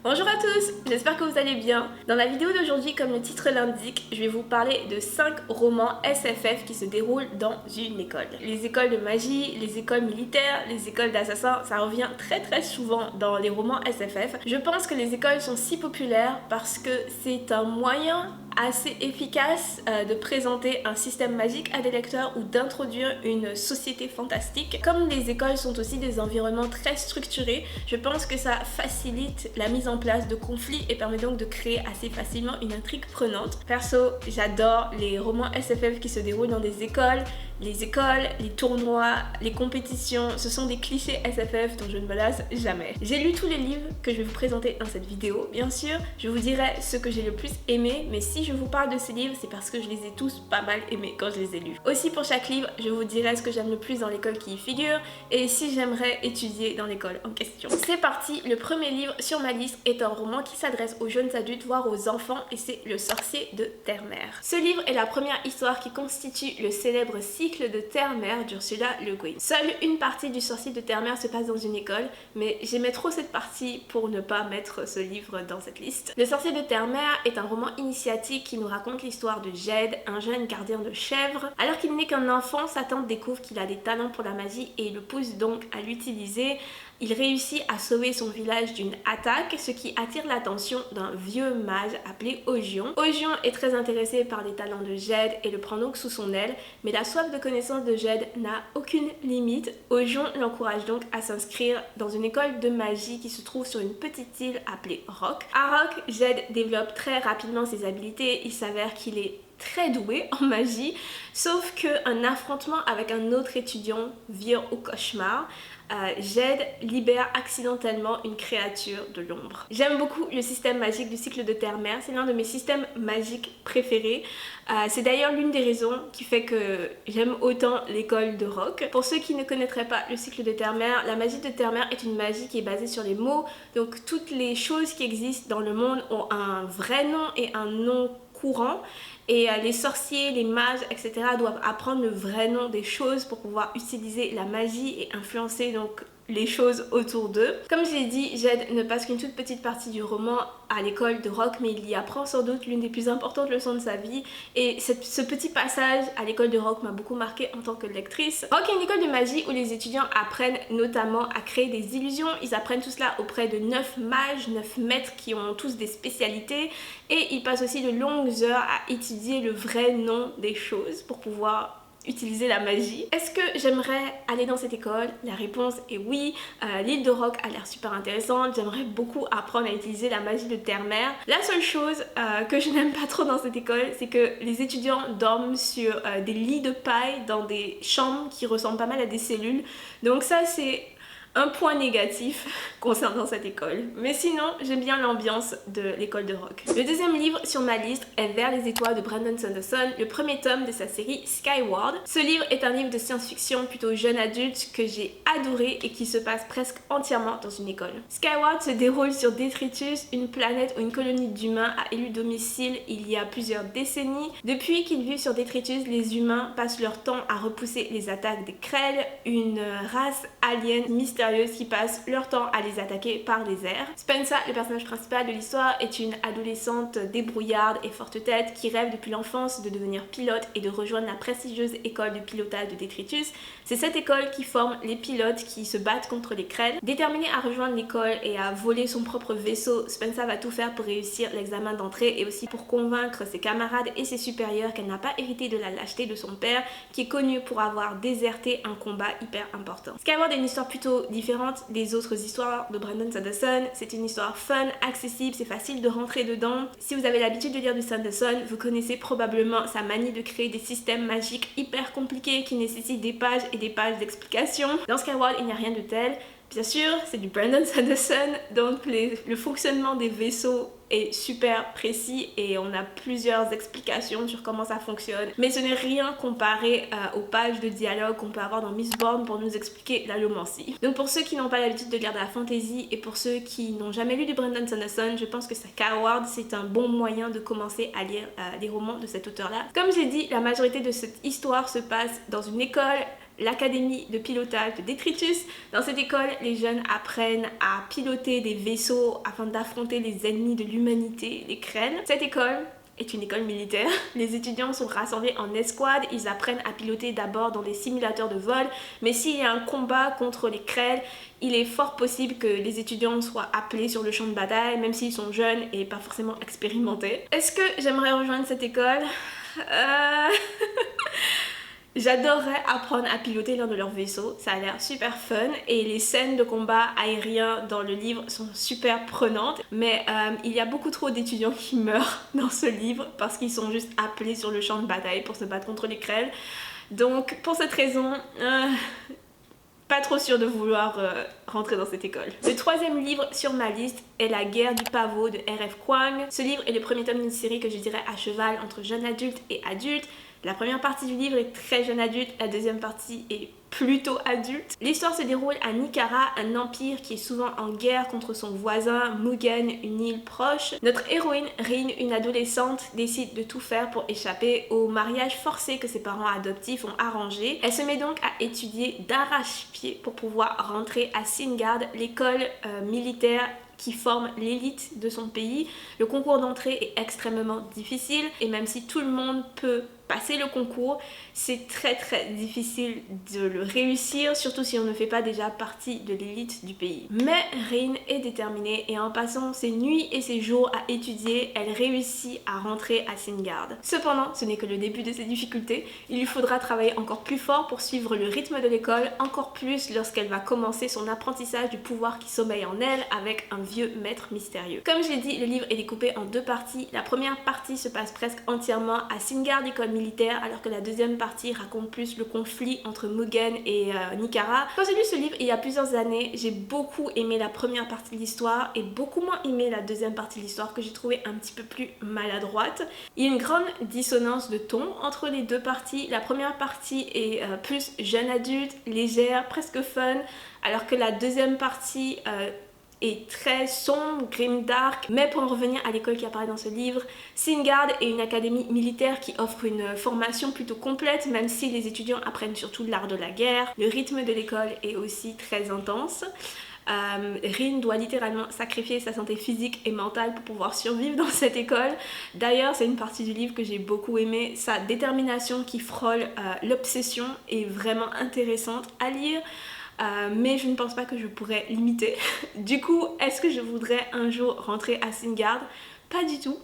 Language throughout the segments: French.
Bonjour à tous, j'espère que vous allez bien. Dans la vidéo d'aujourd'hui, comme le titre l'indique, je vais vous parler de 5 romans SFF qui se déroulent dans une école. Les écoles de magie, les écoles militaires, les écoles d'assassins, ça revient très souvent dans les romans SFF. Je pense que les écoles sont si populaires parce que c'est un moyen assez efficace de présenter un système magique à des lecteurs ou d'introduire une société fantastique. Comme les écoles sont aussi des environnements très structurés, je pense que ça facilite la mise en place de conflits et permet donc de créer assez facilement une intrigue prenante. Perso, j'adore les romans SFF qui se déroulent dans des écoles. Les écoles, les tournois, les compétitions, ce sont des clichés SFF dont je ne me lasse jamais. J'ai lu tous les livres que je vais vous présenter dans cette vidéo. Bien sûr, je vous dirai ce que j'ai le plus aimé, mais si je vous parle de ces livres, c'est parce que je les ai tous pas mal aimés quand je les ai lus. Aussi pour chaque livre, je vous dirai ce que j'aime le plus dans l'école qui y figure et si j'aimerais étudier dans l'école en question. C'est parti, le premier livre sur ma liste est un roman qui s'adresse aux jeunes adultes, voire aux enfants, et c'est Le Sorcier de Terre-Mère. Ce livre est la première histoire qui constitue le célèbre cycle de Terre-Mère d'Ursula Le Guin. Seule une partie du Sorcier de Terre-Mère se passe dans une école, mais j'aimais trop cette partie pour ne pas mettre ce livre dans cette liste. Le Sorcier de Terre-Mère est un roman initiatique qui nous raconte l'histoire de Jed, un jeune gardien de chèvres. Alors qu'il n'est qu'un enfant, sa tante découvre qu'il a des talents pour la magie et le pousse donc à l'utiliser. Il réussit à sauver son village d'une attaque, ce qui attire l'attention d'un vieux mage appelé Ogion. Ogion est très intéressé par les talents de Jed et le prend donc sous son aile, mais la soif de connaissance de Jed n'a aucune limite. Ogion l'encourage donc à s'inscrire dans une école de magie qui se trouve sur une petite île appelée Rock. À Rock, Jed développe très rapidement ses habiletés, il s'avère qu'il est très doué en magie, sauf qu'un affrontement avec un autre étudiant vire au cauchemar. Jed libère accidentellement une créature de l'ombre. J'aime beaucoup le système magique du cycle de Terre-Mère, c'est l'un de mes systèmes magiques préférés. C'est d'ailleurs l'une des raisons qui fait que j'aime autant l'école de Rock. Pour ceux qui ne connaîtraient pas le cycle de Terre-Mère, la magie de Terre-Mère est une magie qui est basée sur les mots, donc toutes les choses qui existent dans le monde ont un vrai nom et un nom courant. Et les sorciers, les mages, etc. doivent apprendre le vrai nom des choses pour pouvoir utiliser la magie et influencer donc les choses autour d'eux. Comme je l'ai dit, Jed ne passe qu'une toute petite partie du roman à l'école de Rock, mais il y apprend sans doute l'une des plus importantes leçons de sa vie. Et ce petit passage à l'école de Rock m'a beaucoup marqué en tant que lectrice. Rock est une école de magie où les étudiants apprennent notamment à créer des illusions. Ils apprennent tout cela auprès de 9 mages, 9 maîtres qui ont tous des spécialités. Et ils passent aussi de longues heures à étudier le vrai nom des choses pour pouvoir utiliser la magie. Est-ce que j'aimerais aller dans cette école? La réponse est oui. L'île de Rock a l'air super intéressante. J'aimerais beaucoup apprendre à utiliser la magie de Terre-Mère. La seule chose que je n'aime pas trop dans cette école, c'est que les étudiants dorment sur des lits de paille dans des chambres qui ressemblent pas mal à des cellules. Donc ça, c'est un point négatif concernant cette école. Mais sinon, j'aime bien l'ambiance de l'école de Rock. Le deuxième livre sur ma liste est Vers les étoiles de Brandon Sanderson, le premier tome de sa série Skyward. Ce livre est un livre de science-fiction plutôt jeune adulte que j'ai adoré et qui se passe presque entièrement dans une école. Skyward se déroule sur Detritus, une planète où une colonie d'humains a élu domicile il y a plusieurs décennies. Depuis qu'ils vivent sur Detritus, les humains passent leur temps à repousser les attaques des Krell, une race alien mystérieuse qui passent leur temps à les attaquer par les airs. Spensa, le personnage principal de l'histoire, est une adolescente débrouillarde et forte tête qui rêve depuis l'enfance de devenir pilote et de rejoindre la prestigieuse école de pilotage de Detritus. C'est cette école qui forme les pilotes qui se battent contre les Krell. Déterminée à rejoindre l'école et à voler son propre vaisseau, Spensa va tout faire pour réussir l'examen d'entrée et aussi pour convaincre ses camarades et ses supérieurs qu'elle n'a pas hérité de la lâcheté de son père, qui est connu pour avoir déserté un combat hyper important. Skyward est une histoire plutôt différente des autres histoires de Brandon Sanderson. C'est une histoire fun, accessible, c'est facile de rentrer dedans. Si vous avez l'habitude de lire du Sanderson, vous connaissez probablement sa manie de créer des systèmes magiques hyper compliqués qui nécessitent des pages et des pages d'explications. Dans Skyward, il n'y a rien de tel. Bien sûr, c'est du Brandon Sanderson, donc le fonctionnement des vaisseaux est super précis et on a plusieurs explications sur comment ça fonctionne. Mais ce n'est rien comparé aux pages de dialogue qu'on peut avoir dans Mistborn pour nous expliquer l'allomancie. Donc pour ceux qui n'ont pas l'habitude de lire de la fantasy et pour ceux qui n'ont jamais lu du Brandon Sanderson, je pense que Skyward c'est un bon moyen de commencer à lire des romans de cet auteur-là. Comme j'ai dit, la majorité de cette histoire se passe dans une école. l'académie de pilotage de Detritus. Dans cette école, les jeunes apprennent à piloter des vaisseaux afin d'affronter les ennemis de l'humanité, les Krell. Cette école est une école militaire. Les étudiants sont rassemblés en escouade, ils apprennent à piloter d'abord dans des simulateurs de vol, mais s'il y a un combat contre les Krell, il est fort possible que les étudiants soient appelés sur le champ de bataille, même s'ils sont jeunes et pas forcément expérimentés. Est-ce que j'aimerais rejoindre cette école? J'adorerais apprendre à piloter l'un de leurs vaisseaux, ça a l'air super fun et les scènes de combat aériens dans le livre sont super prenantes, mais il y a beaucoup trop d'étudiants qui meurent dans ce livre parce qu'ils sont juste appelés sur le champ de bataille pour se battre contre les Krell. Donc pour cette raison, pas trop sûre de vouloir rentrer dans cette école. Le troisième livre sur ma liste est La guerre du pavot de R.F. Kuang. Ce livre est le premier tome d'une série que je dirais à cheval entre jeune adulte et adulte. La première partie du livre est très jeune adulte, la deuxième partie est plutôt adulte. L'histoire se déroule à Nicara, un empire qui est souvent en guerre contre son voisin Mugen, une île proche. Notre héroïne, Rin, une adolescente, décide de tout faire pour échapper au mariage forcé que ses parents adoptifs ont arrangé. Elle se met donc à étudier d'arrache-pied pour pouvoir rentrer à Singard, l'école militaire qui forme l'élite de son pays. Le concours d'entrée est extrêmement difficile et même si tout le monde peut passer le concours, c'est très difficile de le réussir, surtout si on ne fait pas déjà partie de l'élite du pays. Mais Rin est déterminée et en passant ses nuits et ses jours à étudier, elle réussit à rentrer à Singard. Cependant, ce n'est que le début de ses difficultés, il lui faudra travailler encore plus fort pour suivre le rythme de l'école, encore plus lorsqu'elle va commencer son apprentissage du pouvoir qui sommeille en elle avec un vieux maître mystérieux. Comme je l'ai dit, le livre est découpé en deux parties. La première partie se passe presque entièrement à Singard, école militaire, alors que la deuxième partie raconte plus le conflit entre Mugen et Nicara. Quand j'ai lu ce livre il y a plusieurs années, j'ai beaucoup aimé la première partie de l'histoire et beaucoup moins aimé la deuxième partie de l'histoire que j'ai trouvé un petit peu plus maladroite. Il y a une grande dissonance de ton entre les deux parties. La première partie est plus jeune adulte, légère, presque fun, alors que la deuxième partie est très sombre, grimdark. Mais pour en revenir à l'école qui apparaît dans ce livre, Singard est une académie militaire qui offre une formation plutôt complète, même si les étudiants apprennent surtout l'art de la guerre. Le rythme de l'école est aussi très intense. Rin doit littéralement sacrifier sa santé physique et mentale pour pouvoir survivre dans cette école. D'ailleurs, c'est une partie du livre que j'ai beaucoup aimé. Sa détermination qui frôle l'obsession est vraiment intéressante à lire. Mais je ne pense pas que je pourrais l'imiter. Du coup, est-ce que je voudrais un jour rentrer à Singard? Pas du tout.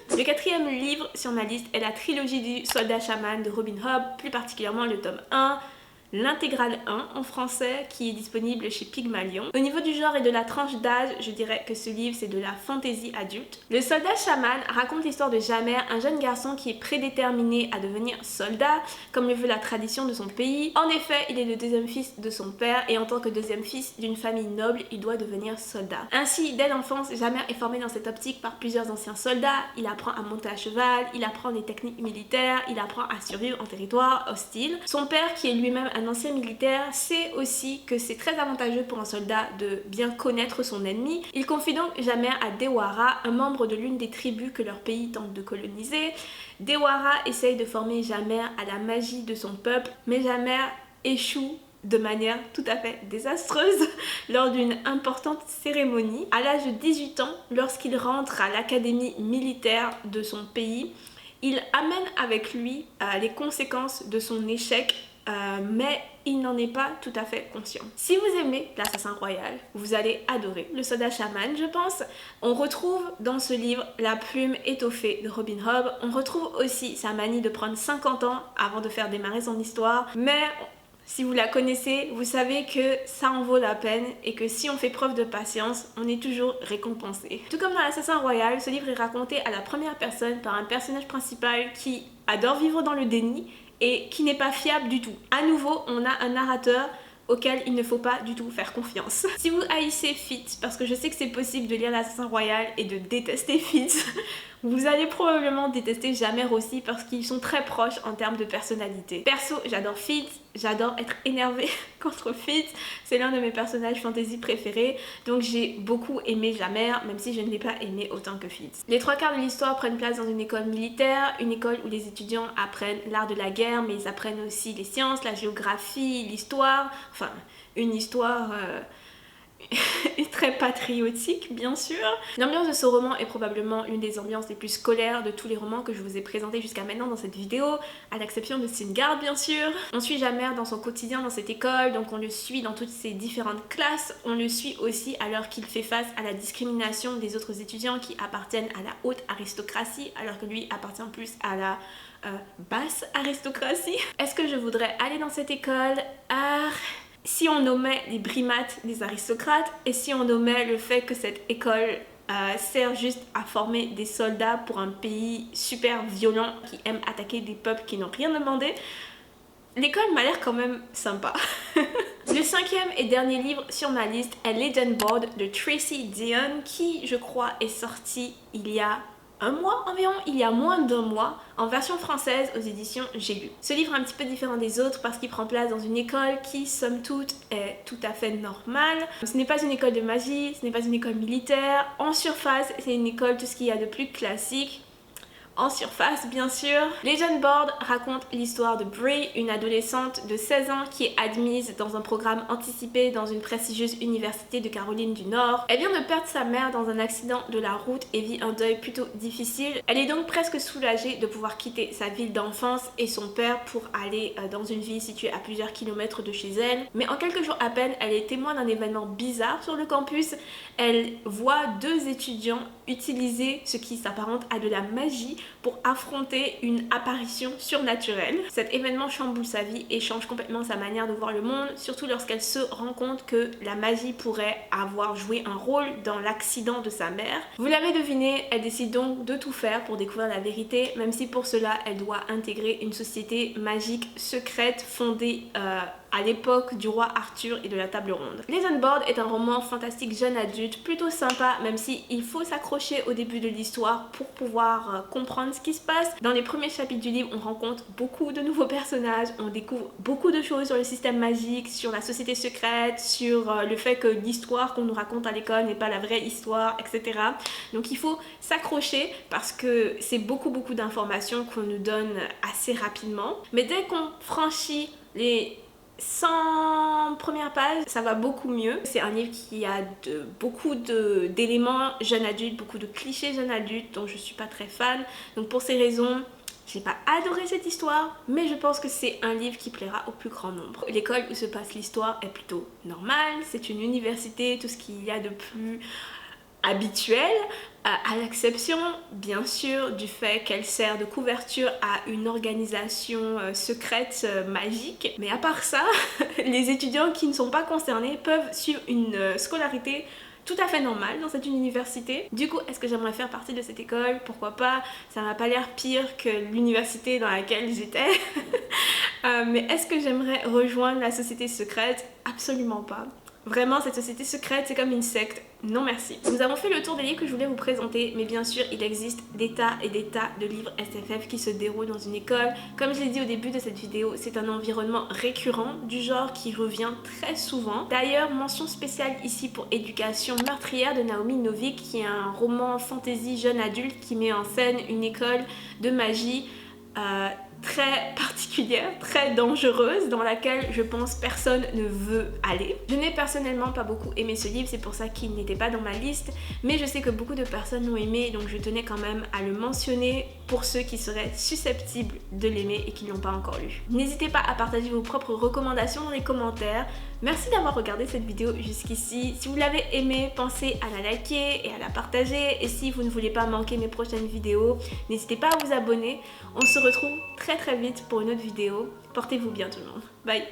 Le quatrième livre sur ma liste est la trilogie du soldat chaman de Robin Hobb, plus particulièrement le tome 1, l'intégrale 1 en français qui est disponible chez Pygmalion. Au niveau du genre et de la tranche d'âge, je dirais que ce livre c'est de la fantasy adulte. Le soldat chaman raconte l'histoire de Jamer, un jeune garçon qui est prédéterminé à devenir soldat, comme le veut la tradition de son pays. En effet, il est le deuxième fils de son père et en tant que deuxième fils d'une famille noble, il doit devenir soldat. Ainsi, dès l'enfance, Jamer est formé dans cette optique par plusieurs anciens soldats. Il apprend à monter à cheval, il apprend des techniques militaires, il apprend à survivre en territoire hostile. Son père, qui est lui-même un ancien militaire, sait aussi que c'est très avantageux pour un soldat de bien connaître son ennemi. Il confie donc Jamer à Dewara, un membre de l'une des tribus que leur pays tente de coloniser. Dewara essaye de former Jamer à la magie de son peuple, mais Jamer échoue de manière tout à fait désastreuse lors d'une importante cérémonie. À l'âge de 18 ans, lorsqu'il rentre à l'académie militaire de son pays, il amène avec lui les conséquences de son échec, mais il n'en est pas tout à fait conscient. Si vous aimez l'assassin royal, vous allez adorer le soldat chaman, je pense. On retrouve dans ce livre la plume étoffée de Robin Hobb. On retrouve aussi sa manie de prendre 50 ans avant de faire démarrer son histoire, mais si vous la connaissez, vous savez que ça en vaut la peine et que si on fait preuve de patience, on est toujours récompensé. Tout comme dans l'Assassin Royal, ce livre est raconté à la première personne par un personnage principal qui adore vivre dans le déni et qui n'est pas fiable du tout. À nouveau, on a un narrateur auquel il ne faut pas du tout faire confiance. Si vous haïssez Fitz, parce que je sais que c'est possible de lire l'Assassin Royal et de détester Fitz, Vous allez probablement détester Jammer aussi parce qu'ils sont très proches en termes de personnalité. Perso, j'adore Fitz, j'adore être énervée contre Fitz, c'est l'un de mes personnages fantasy préférés, donc j'ai beaucoup aimé Jammer, même si je ne l'ai pas aimé autant que Fitz. Les trois quarts de l'histoire prennent place dans une école militaire, une école où les étudiants apprennent l'art de la guerre, mais ils apprennent aussi les sciences, la géographie, l'histoire, enfin une histoire... très patriotique bien sûr. L'ambiance de ce roman est probablement l'une des ambiances les plus scolaires de tous les romans que je vous ai présentés jusqu'à maintenant dans cette vidéo, à l'exception de Singard bien sûr. On suit Jammer dans son quotidien dans cette école, donc on le suit dans toutes ses différentes classes, on le suit aussi alors qu'il fait face à la discrimination des autres étudiants qui appartiennent à la haute aristocratie alors que lui appartient plus à la basse aristocratie. Est-ce que je voudrais aller dans cette école? Si on nommait les primates des aristocrates et si on nommait le fait que cette école sert juste à former des soldats pour un pays super violent qui aime attaquer des peuples qui n'ont rien demandé, l'école m'a l'air quand même sympa. Le cinquième et dernier livre sur ma liste est Legendborn de Tracy Deonn qui, je crois, est sorti il y a un mois environ, il y a moins d'un mois, en version française aux éditions J'ai lu. Ce livre est un petit peu différent des autres parce qu'il prend place dans une école qui, somme toute, est tout à fait normale. Ce n'est pas une école de magie, ce n'est pas une école militaire. En surface, c'est une école, tout ce qu'il y a de plus classique. En surface, bien sûr. Legendborn raconte l'histoire de Brie, une adolescente de 16 ans qui est admise dans un programme anticipé dans une prestigieuse université de Caroline du Nord. Elle vient de perdre sa mère dans un accident de la route et vit un deuil plutôt difficile. Elle est donc presque soulagée de pouvoir quitter sa ville d'enfance et son père pour aller dans une ville située à plusieurs kilomètres de chez elle. Mais en quelques jours à peine, elle est témoin d'un événement bizarre sur le campus. Elle voit deux étudiants utiliser ce qui s'apparente à de la magie pour affronter une apparition surnaturelle. Cet événement chamboule sa vie et change complètement sa manière de voir le monde, surtout lorsqu'elle se rend compte que la magie pourrait avoir joué un rôle dans l'accident de sa mère. Vous l'avez deviné, elle décide donc de tout faire pour découvrir la vérité, même si pour cela elle doit intégrer une société magique secrète fondée à l'époque du roi Arthur et de la table ronde. Legendborn est un roman fantastique jeune adulte, plutôt sympa, même si il faut s'accrocher au début de l'histoire pour pouvoir comprendre ce qui se passe. Dans les premiers chapitres du livre, on rencontre beaucoup de nouveaux personnages, on découvre beaucoup de choses sur le système magique, sur la société secrète, sur le fait que l'histoire qu'on nous raconte à l'école n'est pas la vraie histoire, etc. Donc il faut s'accrocher parce que c'est beaucoup d'informations qu'on nous donne assez rapidement. Mais dès qu'on franchit les 100 premières pages, ça va beaucoup mieux. C'est un livre qui a beaucoup d'éléments jeunes adultes, beaucoup de clichés jeunes adultes dont je suis pas très fan. Donc pour ces raisons, j'ai pas adoré cette histoire, mais je pense que c'est un livre qui plaira au plus grand nombre. L'école où se passe l'histoire est plutôt normale, c'est une université, tout ce qu'il y a de plus habituel, à l'exception bien sûr du fait qu'elle sert de couverture à une organisation secrète magique. Mais à part ça, les étudiants qui ne sont pas concernés peuvent suivre une scolarité tout à fait normale dans cette université. Du coup, est-ce que j'aimerais faire partie de cette école? Pourquoi pas? Ça m'a pas l'air pire que l'université dans laquelle j'étais. Mais est-ce que j'aimerais rejoindre la société secrète? Absolument pas. Vraiment, cette société secrète, c'est comme une secte. Non merci. Nous avons fait le tour des livres que je voulais vous présenter, mais bien sûr, il existe des tas et des tas de livres SFF qui se déroulent dans une école. Comme je l'ai dit au début de cette vidéo, c'est un environnement récurrent, du genre qui revient très souvent. D'ailleurs, mention spéciale ici pour Éducation meurtrière de Naomi Novik, qui est un roman fantasy jeune adulte qui met en scène une école de magie très particulière, très dangereuse, dans laquelle je pense personne ne veut aller. Je n'ai personnellement pas beaucoup aimé ce livre, c'est pour ça qu'il n'était pas dans ma liste, mais je sais que beaucoup de personnes l'ont aimé, donc je tenais quand même à le mentionner pour ceux qui seraient susceptibles de l'aimer et qui ne l'ont pas encore lu. N'hésitez pas à partager vos propres recommandations dans les commentaires. Merci d'avoir regardé cette vidéo jusqu'ici. Si vous l'avez aimée, pensez à la liker et à la partager. Et si vous ne voulez pas manquer mes prochaines vidéos, n'hésitez pas à vous abonner. On se retrouve très vite pour une autre vidéo. Portez-vous bien tout le monde. Bye!